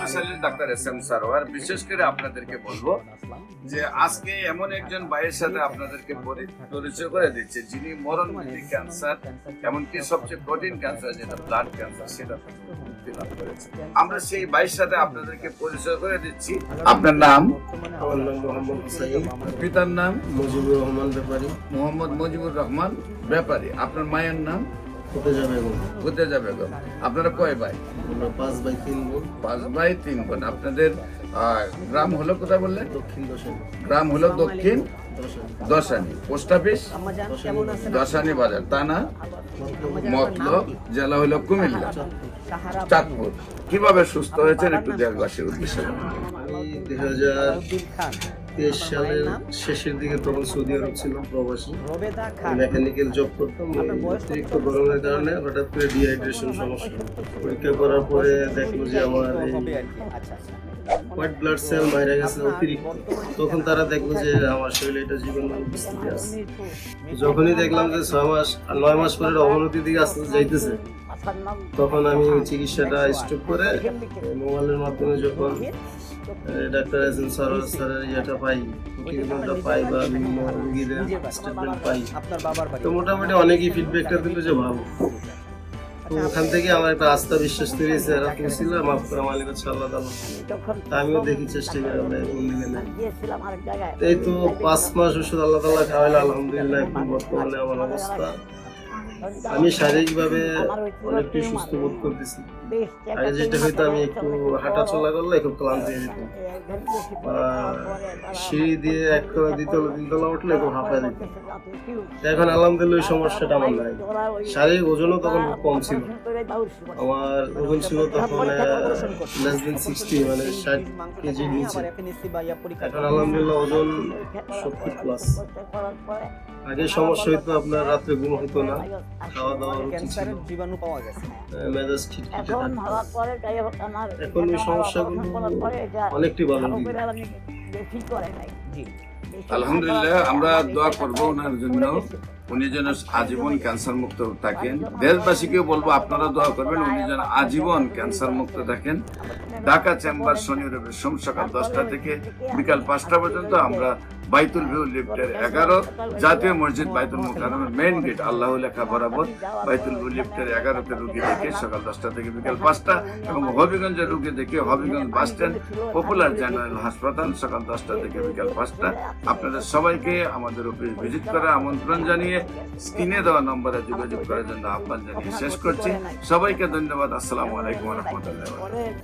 Specialist doctor SM. Sarwar. বিশেষ করে আপনাদেরকে বলবো যে আজকে এমন একজন ভাইয়ের সাথে আপনাদেরকে পরিচয় করে দিচ্ছে যিনি মরণঘাতী ক্যান্সার, এমনকি সবচেয়ে কঠিন ক্যান্সার যেটা ব্লাড ক্যান্সার, সেটা মুক্তি লাভ করেছে। আমরা সেই ভাইয়ের সাথে আপনাদেরকে পরিচয় করে দিচ্ছি। আপনার নাম? আমার নাম মোহাম্মদ হুসাইন। পিতার নাম? মুজিবুর রহমান ব্যাপারী। মোহাম্মদ মুজিবুর রহমান ব্যাপারী। আপনার মায়ের নাম? ফুতেজা বেগম। ফুতেজা বেগম। আপনারা কয় ভাই? আমরা 5 ভাই 3 বোন। 5 ভাই 3 বোন। আপনাদের গ্রাম হলো কোথায় বললেন? দক্ষিণ দশানি। গ্রাম হলো দক্ষিণ দশানি। দশানি। পোস্ট অফিস দশানি বাজার, থানা মতলব, জেলা হলো কুমিল্লা, চাঁদপুর। কিভাবে সুস্থ হয়েছেন একটু দেশবাসীর উদ্দেশ্যে? আমি 2023 সালের শেষের দিকে তখন সৌদি আরব ছিলাম প্রবাসী। মেকানিক্যাল জব করতাম। অতিরিক্ত গরমের কারণে হঠাৎ করে ডিহাইড্রেশন সমস্যা। পরীক্ষা করার পরে দেখলো যে আমার হোয়াইট ব্লাড সেল মারা গেছে অতিরিক্ত। তখন তারা দেখলো যে আমার শরীরে এটা জীবন স্থিতি আছে। যখনই দেখলাম যে 9 মাস পরে অবনতির দিকে আস্তে আস্তে যাইতেছে, তখন আমি চিকিৎসাটা স্টপ করে মোবাইলের মাধ্যমে যখন ডাক্তার এস.এম. সারোয়ার স্যারের ইয়েটা পাই, প্রতিবেদনটা পাই বা বিভিন্ন রোগীদের স্টেটমেন্ট পাই, তো মোটামুটি অনেকেই ফিডব্যাকটা দিল যে ভালো। তো ওখান থেকে আমার একটা আস্থা বিশ্বাস তৈরি হয়েছে, এরা ছিল মাফ করা মালিক হচ্ছে আল্লাহ তাআলা। আমিও দেখি চেষ্টা করে এই তো 5 মাস ওষুধ আল্লাহ তাআলা খাওয়াইলে আলহামদুলিল্লাহ এখন বর্তমানে আমার অবস্থা, আমি শারীরিকভাবে অনেকটাই সুস্থ বোধ করতেছি। আগে যেটা হয়তো আমি একটু হাঁটা চলা করলে খুব ক্লান্ত হয়ে যেত, সিঁড়ি দিয়ে 1 তলা 2 তলা 3 তলা উঠলে খুব হাঁপায় যেত। এখন আলহামদুলিল্লাহ ওই সমস্যাটা আমার নাই। শারীরিক ওজনও তখন খুব কম ছিল, আমার ওজন ছিল তখন লেস দেন 60, মানে 60 কেজির নিচে। এখন আলহামদুলিল্লাহ ওজন 70 প্লাস। আগে সমস্যা হইতো আপনার রাত্রে ঘুম হতো না, খাওয়া দাওয়া রুচি ছিল, মেজাজ খিটখিটে থাকতো। এখন ওই সমস্যাগুলো অনেকটাই ভালো দিকে। আলহামদুলিল্লাহ, আমরা দোয়া করবো ওনার জন্য, উনি যেন আজীবন ক্যান্সার মুক্ত থাকেন। দেশবাসীকেও বলবো আপনারা দোয়া করবেন উনি যেন আজীবন ক্যান্সার মুক্ত থাকেন। ঢাকা চেম্বার শনি রবি সোম সকাল 10টা থেকে বিকাল 5টা পর্যন্ত আমরা বাইতুল ভিউ লিফটের 11 জাতীয় মসজিদ বাইতুল মুকাররমের মেইন গেট আল্লাহ লেখা বরাবর বাইতুল ভিউ লিফটের 11তে রুগী দেখে সকাল 10টা থেকে বিকাল 5টা, এবং হবিগঞ্জের রুগী দেখে Habiganj bus stand popular general হাসপাতাল সকাল 10টা থেকে বিকাল 5টা। আপনাদের সবাইকে আমাদের অফিস ভিজিট করার আমন্ত্রণ জানিয়ে স্ক্রিনে দেওয়া নম্বরে যোগাযোগ করার জন্য আহ্বান জানিয়ে শেষ করছি। সবাইকে ধন্যবাদ। আসসালামু আলাইকুম ওয়া রাহমাতুল্লাহি ওয়া বারাকাতুহু।